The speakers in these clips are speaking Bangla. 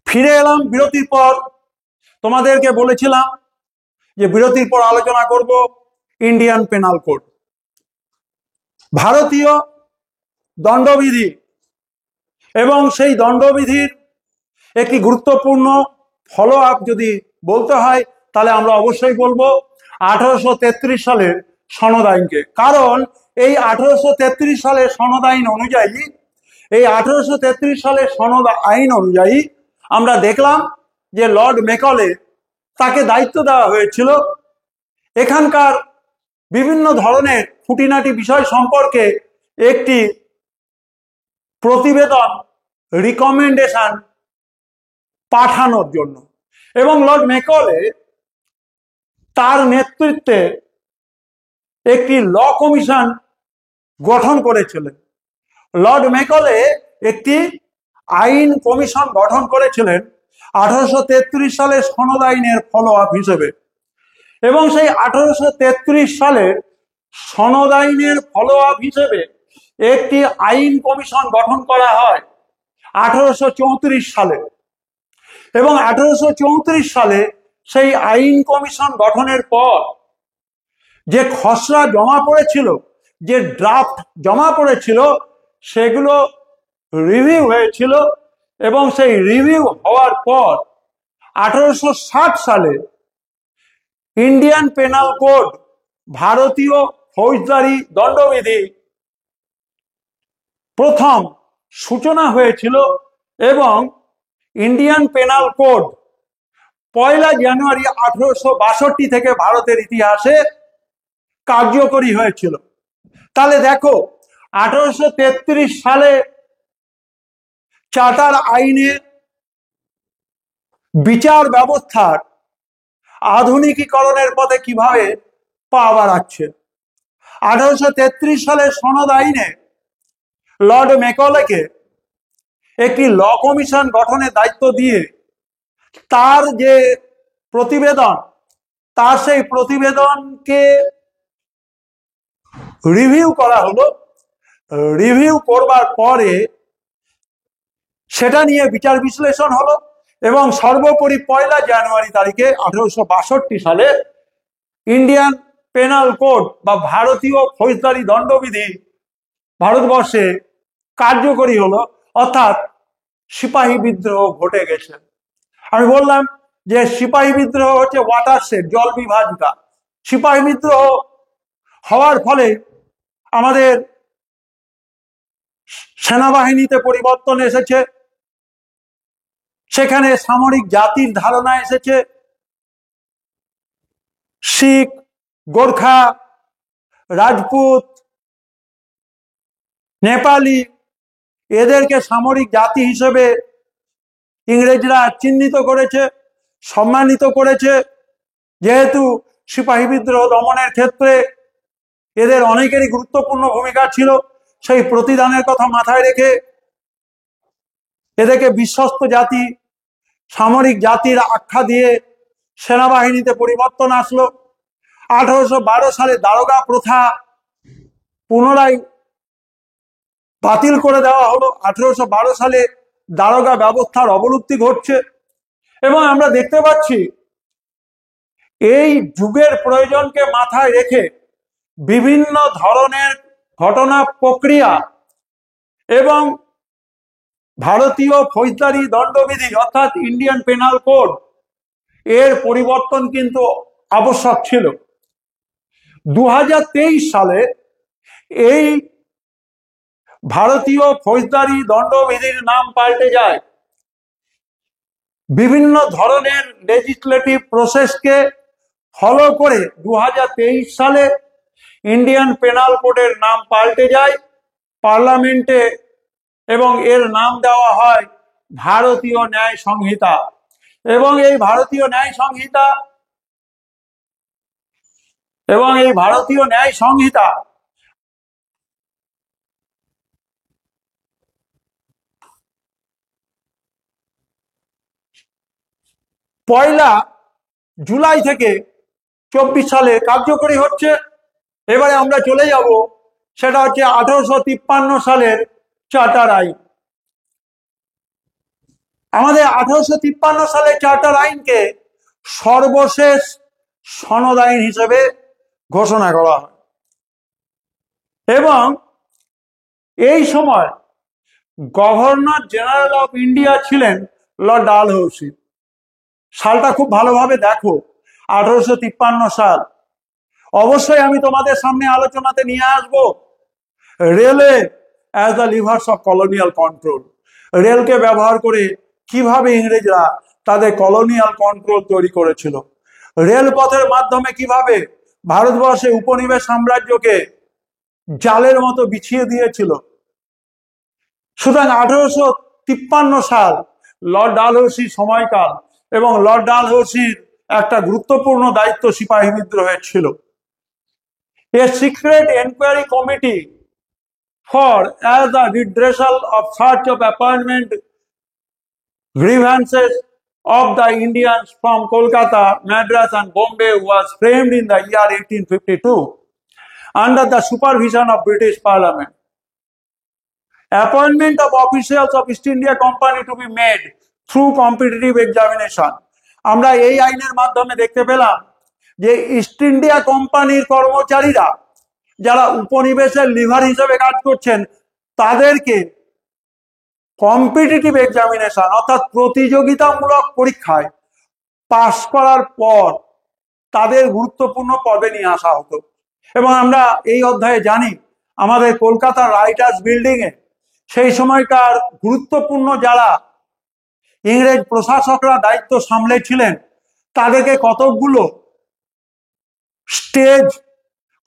ফিরে এলাম বিরতির পর। তোমাদেরকে বলেছিলাম যে বিরতির পর আলোচনা করব ইন্ডিয়ান পেনাল কোড, ভারতীয় দণ্ডবিধি, এবং সেই দণ্ডবিধির একটি গুরুত্বপূর্ণ ফলো আপ যদি বলতে হয় তাহলে আমরা অবশ্যই বলবো 1833 সালের সনদ আইনকে। কারণ এই 1833 সালের সনদ আইন অনুযায়ী, সালের সনদ আইন অনুযায়ী আমরা দেখলাম যে লর্ড মেকলে তাকে দায়িত্ব দেওয়া হয়েছিল এখানকার বিভিন্ন ধরনের খুঁটিনাটি বিষয় সম্পর্কে একটি প্রতিবেদন, রিকমেন্ডেশন পাঠানোর জন্য। এবং লর্ড মেকলে তার নেতৃত্বে একটি ল কমিশন গঠন করেছিলেন। লর্ড মেকলে একটি আইন কমিশন গঠন করেছিলেন 1833 সালের সনদ আইনের ফলো আপ হিসেবে। এবং সেই 1833 সালের সনদ আইনের ফলো আপ হিসেবে একটি আইন কমিশন গঠন করা হয় 1834 সালে। এবং 1834 সালে সেই আইন কমিশন গঠনের পর যে খসড়া জমা পড়েছিল, যে ড্রাফট জমা পড়েছিল, সেগুলো রিভিউ হয়েছিল। এবং সেই রিভিউ হওয়ার পর 1860 সালে ইন্ডিয়ান পেনাল কোড, ভারতীয় ফৌজদারি দণ্ডবিধি প্রথম সূচনা হয়েছিল। এবং ইন্ডিয়ান পেনাল কোড 1 জানুয়ারি 1862 থেকে ভারতের ইতিহাসে কার্যকরী হয়েছিল। তাহলে দেখো, 1833 সালে চার্টার আইনে বিচার ব্যবস্থার আধুনিকীকরণের পথে কিভাবে পা বাড়াচ্ছে। 1833 সালের সনদ আইনে লর্ড মেকলেকে একটি ল কমিশন গঠনের দায়িত্ব দিয়ে তার যে প্রতিবেদন, তার সেই প্রতিবেদনকে রিভিউ করা হলো। রিভিউ করবার পরে সেটা নিয়ে বিচার বিশ্লেষণ হলো এবং সর্বোপরি 1 জানুয়ারি তারিখে 1862 সালে ইন্ডিয়ান পেনাল কোড বা ভারতীয় ফৌজদারি দণ্ডবিধি ভারতবর্ষে কার্যকরী হলো। অর্থাৎ সিপাহী বিদ্রোহ ঘটে গেছে। আমি বললাম যে সিপাহী বিদ্রোহ হচ্ছে ওয়াটারশেড, জল বিভাজিকা। সিপাহী বিদ্রোহ হওয়ার ফলে আমাদের সেনাবাহিনীতে পরিবর্তন এসেছে, সেখানে সামরিক জাতির ধারণা এসেছে। শিখ, গোর্খা, রাজপুত, নেপালি, এদেরকে সামরিক জাতি হিসেবে ইংরেজরা চিহ্নিত করেছে, সম্মানিত করেছে। যেহেতু সিপাহী বিদ্রোহ দমনের ক্ষেত্রে এদের অনেকেরই গুরুত্বপূর্ণ ভূমিকা ছিল, সেই প্রতিদানের কথা মাথায় রেখে এদেরকে বিশ্বস্ত জাতি, সামরিক জাতির আখ্যা দিয়ে সেনাবাহিনীতে পরিবর্তন আসলো। 1812 সালে দারোগা প্রথা পুনরায় বাতিল করে দেওয়া হলো। 1812 সালে দারোগা ব্যবস্থার অবলুপ্তি ঘটছে। এবং আমরা দেখতে পাচ্ছি এই যুগের প্রয়োজনকে মাথায় রেখে বিভিন্ন ধরনের ঘটনা প্রক্রিয়া এবং ভারতীয় ফৌজদারি দণ্ডবিধি অর্থাৎ ইন্ডিয়ান পেনাল কোড এর পরিবর্তন কিন্তু আবশ্যক ছিল। 2023 সালে এই ভারতীয় ফৌজদারি দণ্ডবিধির নাম পাল্টে যায়। বিভিন্ন ধরনের লেজিসলেটিভ প্রসেসকে ফলো করে 2023 সালে ইন্ডিয়ান পেনাল কোডের নাম পাল্টে যায় পার্লামেন্টে, এবং এর নাম দেওয়া হয় ভারতীয় ন্যায় সংহিতা। এবং এই ভারতীয় ন্যায় সংহিতা 1 জুলাই থেকে 24 সালে কার্যকরী হচ্ছে। এবারে আমরা চলে যাব, সেটা হচ্ছে 1853 সালের চার্টার আইন। আমাদের 1853 সালে চার্টার আইনকে সর্বশেষ সনদ আইন হিসেবে ঘোষণা করা হয় এবং এই সময় গভর্নর জেনারেল অফ ইন্ডিয়া ছিলেন লর্ড ডালহৌসি। সালটা খুব ভালোভাবে দেখো, 1853 সাল। অবশ্যই আমি তোমাদের সামনে আলোচনাতে নিয়ে আসবো railway as the levers of colonial control. রেলকে ব্যবহার করে কিভাবে ইংরেজরা তাদের কলোনিয়াল কন্ট্রোল তৈরি করেছিল, রেলপথের মাধ্যমে কিভাবে ভারতবর্ষে উপনিবেশ সাম্রাজ্যকে জালের মতো বিছিয়ে দিয়েছিল। সুতরাং 1853 সাল লর্ড ডালহৌসির সময়কাল এবং লর্ড ডালহৌসির একটা গুরুত্বপূর্ণ দায়িত্ব সিপাহী বিদ্রোহের ছিল। A secret inquiry committee for as the redressal of such of appointment grievances of the Indians from Kolkata, Madras and Bombay was framed in the year 1852 under the supervision of British Parliament. Appointment of officials of East India Company to be made through competitive examination. আমরা এই আইনের মাধ্যমে দেখতে পেলাম যে ইস্ট ইন্ডিয়া কোম্পানির কর্মচারীরা যারা উপনিবেশের লিভার হিসেবে কাজ করছেন তাদেরকে কম্পিটিটিভ এক্সামিনেশন অর্থাৎ প্রতিযোগিতামূলক পরীক্ষায় পাশ করার পর তাদের গুরুত্বপূর্ণ পদে নিয়ে আসা হতো। এবং আমরা এই অধ্যায়ে জানি আমাদের কলকাতার রাইটার্স বিল্ডিং এ সেই সময়কার গুরুত্বপূর্ণ যারা ইংরেজ প্রশাসকরা দায়িত্ব সামলেছিলেন তাদেরকে কতকগুলো স্টেজ,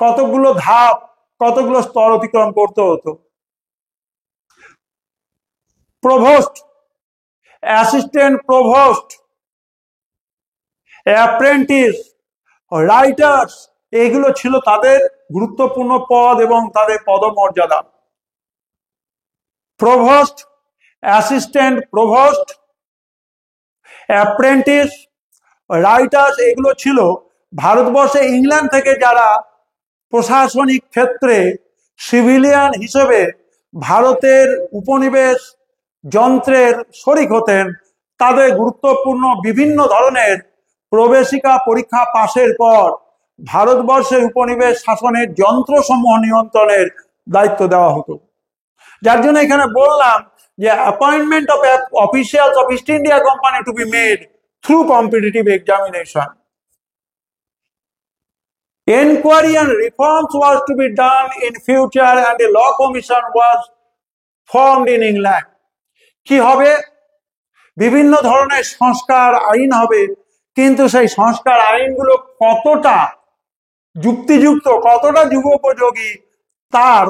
কতগুলো ধাপ, কতগুলো স্তর অতিক্রম করতে হতো। Provost, assistant provost, apprentice, writers, এগুলো ছিল তাদের গুরুত্বপূর্ণ পদ এবং তাদের পদমর্যাদা। Provost, assistant provost, apprentice, writers, এগুলো ছিল ভারতবর্ষে ইংল্যান্ড থেকে যারা প্রশাসনিক ক্ষেত্রে সিভিলিয়ান হিসেবে ভারতের উপনিবেশ যন্ত্রের শরিক হতেন তাদের গুরুত্বপূর্ণ বিভিন্ন ধরনের প্রবেশিকা পরীক্ষা পাশের পর ভারতবর্ষের উপনিবেশ শাসনের যন্ত্রসমূহ নিয়ন্ত্রণের দায়িত্ব দেওয়া হতো। যার জন্য এখানে বললাম যে appointment of officials of East India Company to be made through competitive examination. Enquiry and reforms was to be done in future and a law commission was formed in England. কি হবে? বিভিন্ন ধরনের সংস্কার আইন হবে, কিন্তু সেই সংস্কার আইনগুলো কতটা যুক্তিযুক্ত, কতটা যুগোপযোগী তার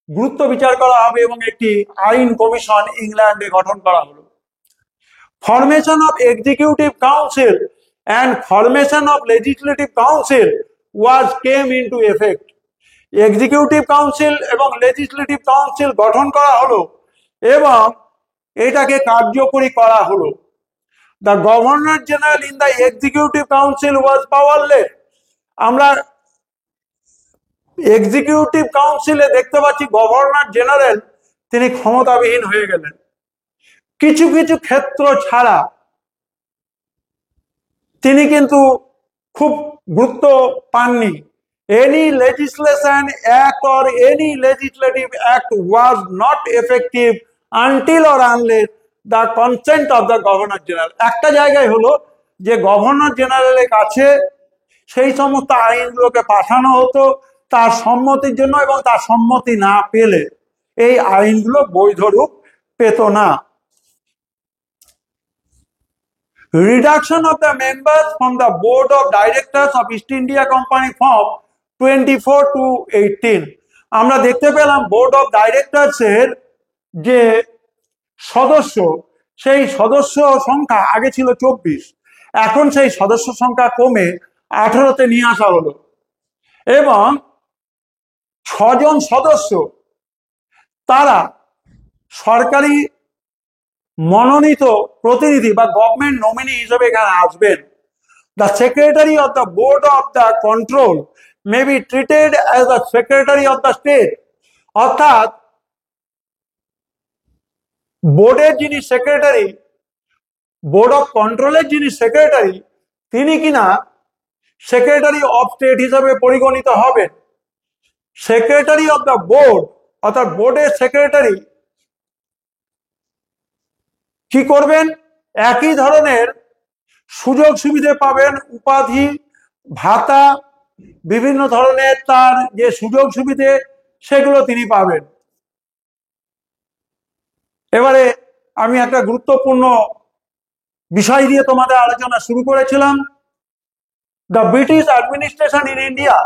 গুরুত্ব বিচার করা হবে এবং একটি আইন কমিশন ইংল্যান্ডে গঠন করা হলো। Formation of executive council and formation of legislative council was came into effect. Executive council এবং লেজিসলেটিভ কাউন্সিল গঠন করা হলো এবং এটাকে কার্যকরী করা হলো। The governor general in the executive council was powerless. আমরা এক্সিকিউটিভ কাউন্সিলে দেখতে পাচ্ছি গভর্নর জেনারেল তিনি ক্ষমতাবিহীন হয়ে গেলেন। কিছু কিছু ক্ষেত্র ছাড়া তিনি কিন্তু খুব গুরুত্ব পাননি। Any legislation act or any legislative act was not effective until or unless the consent of the governor general. একটা জায়গায় হলো যে গভর্নর জেনারেলের কাছে সেই সমস্ত আইনগুলোকে পাঠানো হতো তার সম্মতির জন্য, এবং তার সম্মতি না পেলে এই আইনগুলো বৈধ রূপ পেত না। Reduction of the members from the board of directors of East India Company from 24 to 18। আমরা দেখতে পেলাম বোর্ড অফ ডাইরেক্টরস এর যে সদস্য, সেই সদস্য সংখ্যা আগে ছিল 24, এখন সেই সদস্য সংখ্যা কমে 18তে নিয়ে আসা হলো এবং 6 জন সদস্য তারা সরকারি মনোনীত প্রতিনিধি বা গভর্নমেন্ট নমিনি হিসেবে এখানে আসবেন। The secretary of the board of the control may be treated as the secretary of the state। অর্থাৎ বোর্ডের যিনি সেক্রেটারি বোর্ড অফ কন্ট্রোলের যিনি সেক্রেটারি, তিনি কিনা সেক্রেটারি অফ স্টেট হিসাবে পরিগণিত হবেন। সেক্রেটারি অফ দ্য বোর্ড অর্থাৎ বোর্ডের সেক্রেটারি কি করবেন? একই ধরনের সুযোগ সুবিধে পাবেন, উপাধি, ভাতা, বিভিন্ন ধরনের তার যে সুযোগ সুবিধে সেগুলো তিনি পাবেন। এবারে আমি একটা গুরুত্বপূর্ণ বিষয় দিয়ে তোমাদের আলোচনা শুরু করেছিলাম। The British administration in India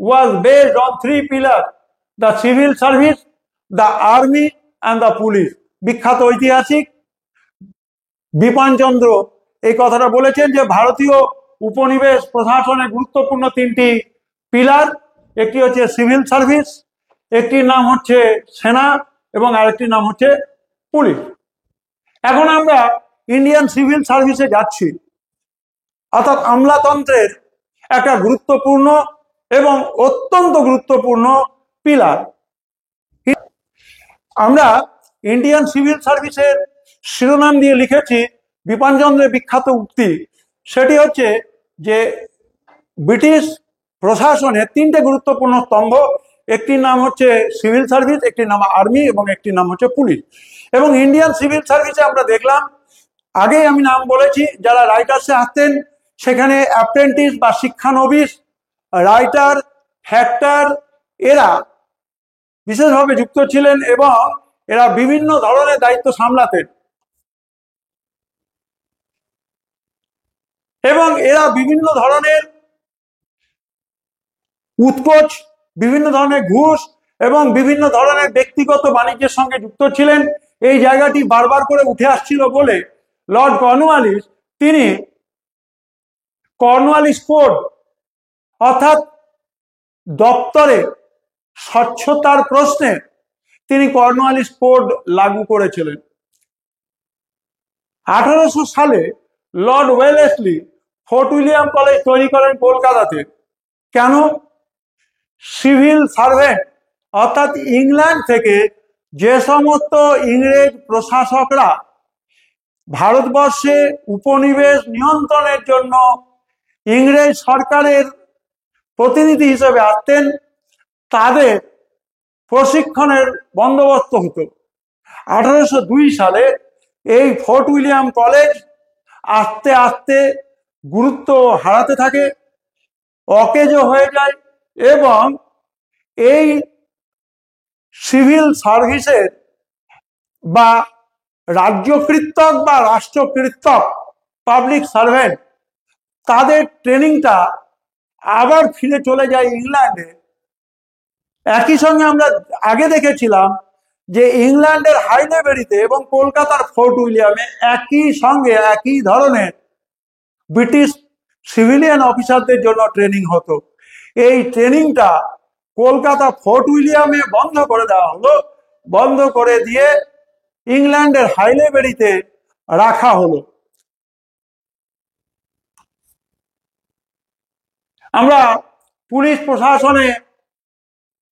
was based on 3 pillars: the civil service, the army and the police. বিখ্যাত ঐতিহাসিক বিপিনচন্দ্র এই কথাটা বলেছেন যে ভারতীয় উপনিবেশ প্রশাসনের গুরুত্বপূর্ণ 3টি পিলার, একটি হচ্ছে সিভিল সার্ভিস, একটির নাম হচ্ছে সেনা এবং আরেকটির নাম হচ্ছে পুলিশ। এখন আমরা ইন্ডিয়ান সিভিল সার্ভিসে যাচ্ছি, অর্থাৎ আমলাতন্ত্রের একটা গুরুত্বপূর্ণ এবং অত্যন্ত গুরুত্বপূর্ণ পিলার। আমরা ইন্ডিয়ান সিভিল সার্ভিসের শিরোনাম দিয়ে লিখেছি বিপিনচন্দ্রের বিখ্যাত উক্তি, সেটি হচ্ছে যে ব্রিটিশ প্রশাসনের 3টে গুরুত্বপূর্ণ স্তম্ভ, একটির নাম হচ্ছে সিভিল সার্ভিস, একটির নাম আর্মি এবং একটির নাম হচ্ছে পুলিশ। এবং ইন্ডিয়ান সিভিল সার্ভিসে আমরা দেখলাম, আগেই আমি নাম বলেছি, যারা রাইটার্সে আসতেন সেখানে অ্যাপ্রেন্টিস বা শিক্ষানবিশ, রাইটার, ফ্যাক্টর এরা বিশেষভাবে যুক্ত ছিলেন এবং এরা বিভিন্ন ধরনের দায়িত্ব সামলাতেন এবং এরা বিভিন্ন ধরনের উৎকোচ, বিভিন্ন ধরনের ঘুষ এবং বিভিন্ন ধরনের ব্যক্তিগত বাণিজ্যের সঙ্গে যুক্ত ছিলেন। এই জায়গাটি বারবার করে উঠে আসছিল বলে লর্ড কর্নওয়ালিস তিনি কর্নওয়ালিস কোড অর্থাৎ দপ্তরে স্বচ্ছতার প্রশ্নে তিনি কর্নওয়ালিস কোড লাগু করেছিলেন। 1800 সালে Lord Wellesley fort William college তৈরি করেন কলকাতাতে। কেন? সিভিল সার্ভেন্ট অর্থাৎ ইংল্যান্ড থেকে যে সমস্ত ইংরেজ প্রশাসকরা ভারতবর্ষে উপনিবেশ নিয়ন্ত্রণের জন্য ইংরেজ সরকারের প্রতিনিধি হিসেবে আসতেন, তাদের প্রশিক্ষণের বন্দোবস্ত হতো। 1802 সালে এই ফোর্ট উইলিয়াম কলেজ আস্তে আস্তে গুরুত্ব হারাতে থাকে, অকেজো হয়ে যায় এবং এই সিভিল সার্ভিসের বা রাজ্যকৃতক বা রাষ্ট্রকৃতক পাবলিক সার্ভেন্ট তাদের ট্রেনিংটা আবার ফিরে চলে যায় ইংল্যান্ডে। একই সঙ্গে আমরা আগে দেখেছিলাম যে ইংল্যান্ডের হাইলেবেরিতে এবং কলকাতার ফোর্ট উইলিয়ামে একই সঙ্গে একই ধরনের ব্রিটিশ সিভিলিয়ান অফিসারদের জন্য ট্রেনিং হতো। এই ট্রেনিংটা কলকাতা ফোর্ট উইলিয়ামে বন্ধ করে দেওয়া হলো, বন্ধ করে দিয়ে ইংল্যান্ডের হাইলেবেরিতে রাখা হলো। আমরা পুলিশ প্রশাসনের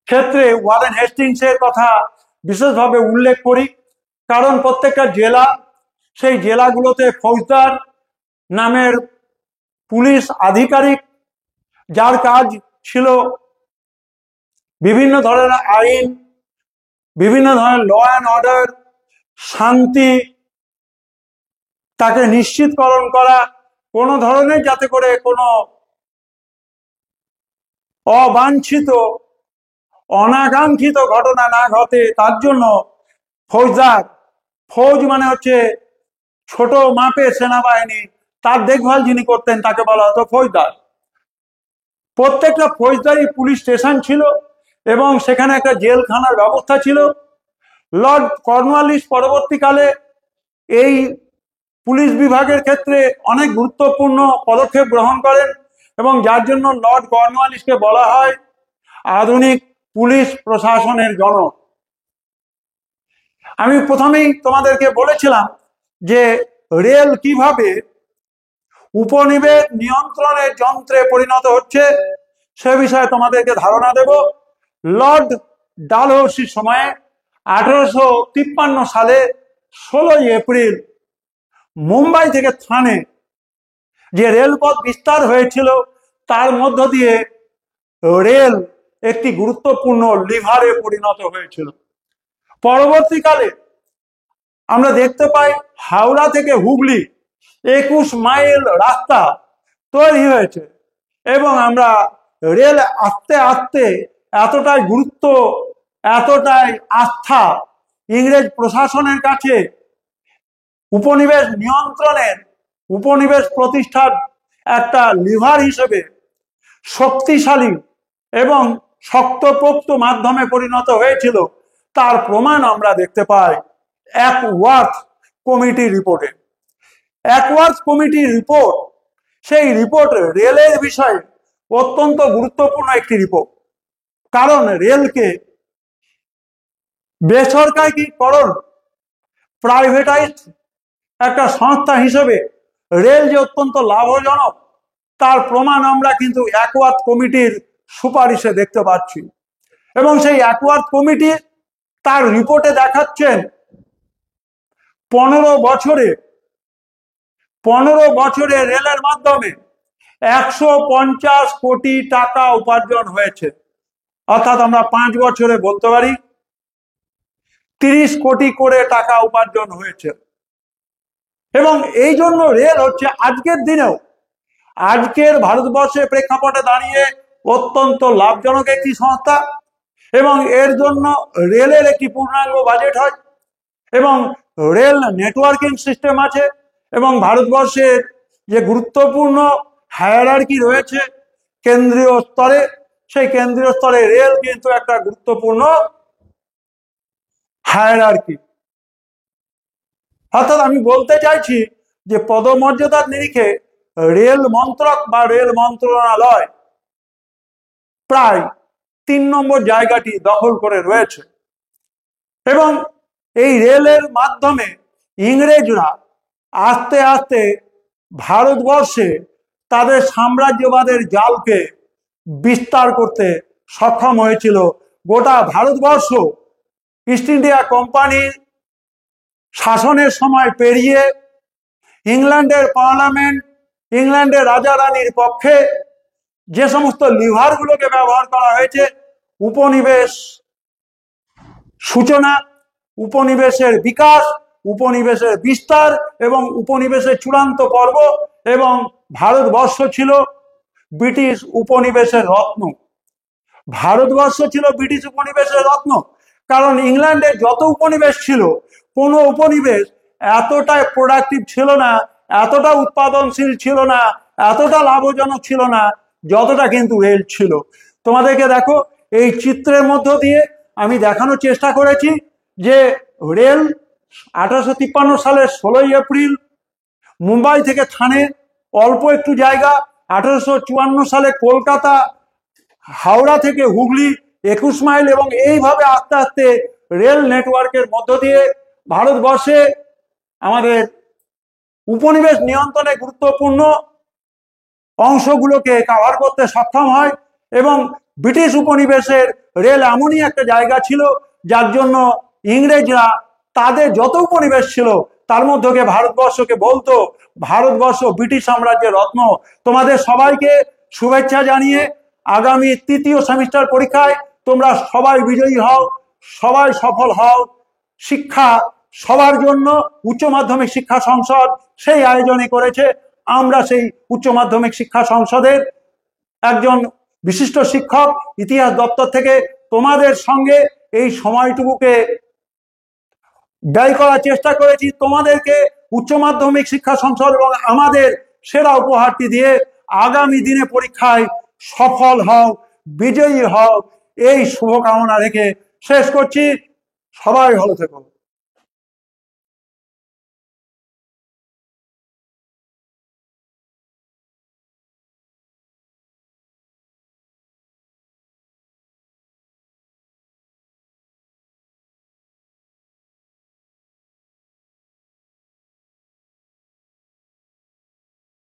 ক্ষেত্রে ওয়ারেন হেস্টিংসের কথা বিশেষভাবে উল্লেখ করি, কারণ প্রত্যেকটা জেলা, সেই জেলাগুলোতে ফৌজদার নামের পুলিশ আধিকারিক, যার কাজ ছিল বিভিন্ন ধরনের আইন, বিভিন্ন ধরনের ল অ্যান্ড অর্ডার, শান্তি তাকে নিশ্চিতকরণ করা, কোনো ধরনের যাতে করে কোনো অবাঞ্ছিত অনাকাঙ্ক্ষিত ঘটনা না ঘটে তার জন্য ফৌজদার, ফৌজ মানে হচ্ছে ছোট মাপের সেনাবাহিনী, তার দেখভাল যিনি করতেন তাকে বলা হতো ফৌজদার। প্রত্যেকটা ফৌজদারি পুলিশ স্টেশন ছিল এবং সেখানে একটা জেলখানার ব্যবস্থা ছিল। লর্ড কর্নওয়ালিস পরবর্তীকালে এই পুলিশ বিভাগের ক্ষেত্রে অনেক গুরুত্বপূর্ণ পদক্ষেপ গ্রহণ করেন এবং যার জন্য লর্ড কর্নওয়ালিসকে বলা হয় আধুনিক পুলিশ প্রশাসনের জনক। আমি প্রথমেই তোমাদেরকে বলেছিলাম যে রেল কিভাবে উপনিবেশ নিয়ন্ত্রণের যন্ত্রে পরিণত হচ্ছে সে বিষয়ে তোমাদেরকে ধারণা দেব। লর্ড ডালহৌসির সময়ে 1853 সালে 16 এপ্রিল মুম্বাই থেকে থানে যে রেলপথ বিস্তার হয়েছিল তার মধ্য দিয়ে রেল একটি গুরুত্বপূর্ণ লিভারে পরিণত হয়েছিল। পরবর্তীকালে আমরা দেখতে পাই হাওড়া থেকে হুগলি 21 মাইল রাস্তা তৈরি হয়েছে এবং আমরা রেল আস্তে আস্তে এতটাই গুরুত্ব, এতটাই আস্থা ইংরেজ প্রশাসনের কাছে উপনিবেশ নিয়ন্ত্রণের, উপনিবেশ প্রতিষ্ঠার একটা লিভার হিসেবে শক্তিশালী এবং শক্তপোক্ত মাধ্যমে পরিণত হয়েছিল তার প্রমাণ আমরা দেখতে পাই অ্যাকওয়ার্থ কমিটির রিপোর্টে। অ্যাকওয়ার্থ কমিটির রিপোর্ট, সেই রিপোর্ট রেলের বিষয়ে অত্যন্ত গুরুত্বপূর্ণ একটি রিপোর্ট, কারণ রেলকে বেসরকারীকরণ, প্রাইভেটাইজড একটা সংস্থা হিসেবে রেল যে অত্যন্ত লাভজনক তার প্রমাণ আমরা কিন্তু অ্যাকওয়ার্থ কমিটির সুপারিশে দেখতে পাচ্ছি। এবং সেই অ্যাকওয়ার্থ কমিটি তার রিপোর্টে দেখাচ্ছেন 15 বছরে রেলের মাধ্যমে 150 কোটি টাকা উপার্জন হয়েছে। অর্থাৎ আমরা 5 বছরে বলতে পারি 30 কোটি করে টাকা উপার্জন হয়েছে। এবং এই জন্য রেল হচ্ছে আজকের দিনেও, আজকের ভারতবর্ষের প্রেক্ষাপটে দাঁড়িয়ে অত্যন্ত লাভজনক একটি সংস্থা। এবং এর জন্য রেলের একটি পূর্ণাঙ্গ বাজেট হয় এবং রেল নেটওয়ার্কিং সিস্টেম আছে এবং ভারতবর্ষের যে গুরুত্বপূর্ণ হায়ারার্কি রয়েছে কেন্দ্রীয় স্তরে, সেই কেন্দ্রীয় স্তরে রেল কিন্তু একটা গুরুত্বপূর্ণ হায়ারার্কি। অর্থাৎ আমি বলতে চাইছি যে পদমর্যাদার নিরিখে রেল মন্ত্রক বা রেল মন্ত্রণালয় প্রায় 3 নম্বর জায়গাটি দখল করে রয়েছে। এবং এই রেলের মাধ্যমে ইংরেজরা আস্তে আস্তে ভারতবর্ষে তাদের সাম্রাজ্যবাদের জালকে বিস্তার করতে সক্ষম হয়েছিল। গোটা ভারতবর্ষ ইস্ট ইন্ডিয়া কোম্পানির শাসনের সময় পেরিয়ে ইংল্যান্ডের পার্লামেন্ট, ইংল্যান্ডের রাজা রানীর পক্ষে যে সমস্ত লিভারগুলোকে ব্যবহার করা হয়েছে, উপনিবেশ সূচনা, উপনিবেশের বিকাশ, উপনিবেশের বিস্তার এবং উপনিবেশের চূড়ান্ত পর্ব, এবং ভারতবর্ষ ছিল ব্রিটিশ উপনিবেশের রত্ন। ভারতবর্ষ ছিল ব্রিটিশ উপনিবেশের রত্ন, কারণ ইংল্যান্ডে যত উপনিবেশ ছিল কোনো উপনিবেশ এতটাই প্রোডাক্টিভ ছিল না, এতটা উৎপাদনশীল ছিল না, এতটা লাভজনক ছিল না যতটা কিন্তু রেল ছিল। তোমাদেরকে দেখো এই চিত্রের মধ্য দিয়ে আমি দেখানোর চেষ্টা করেছি যে রেল 1853 সালের 16 এপ্রিল মুম্বাই থেকে থানে অল্প একটু জায়গা, 1854 সালে কলকাতা হাওড়া থেকে হুগলি 21 মাইল, এবং এইভাবে আস্তে আস্তে রেল নেটওয়ার্কের মধ্য দিয়ে ভারতবর্ষে আমাদের উপনিবেশ নিয়ন্ত্রণে গুরুত্বপূর্ণ অংশগুলোকে কভার করতে সক্ষম হয়। এবং ব্রিটিশ উপনিবেশের রেল এমনই একটা জায়গা ছিল যার জন্য ইংরেজরা তাদের যত উপনিবেশ ছিল তার মধ্যে ভারতবর্ষকে বলতো ভারতবর্ষ ব্রিটিশ সাম্রাজ্যের রত্ন। তোমাদের সবাইকে শুভেচ্ছা জানিয়ে আগামী 3য় সেমিস্টার পরীক্ষায় তোমরা সবাই বিজয়ী হও, সবাই সফল হও। শিক্ষা সবার জন্য উচ্চ মাধ্যমিক শিক্ষা সংসদ সেই আয়োজনই করেছে। আমরা সেই উচ্চ মাধ্যমিক শিক্ষা সংসদের একজন বিশিষ্ট শিক্ষক ইতিহাস দপ্তর থেকে তোমাদের সঙ্গে এই সময়টুকুকে ব্যয় করার চেষ্টা করেছি। তোমাদেরকে উচ্চ মাধ্যমিক শিক্ষা সংসদ এবং আমাদের সেরা উপহারটি দিয়ে আগামী দিনে পরীক্ষায় সফল হও, বিজয়ী হও, এই শুভকামনা রেখে শেষ করছি। সবাই ভালো থেকো।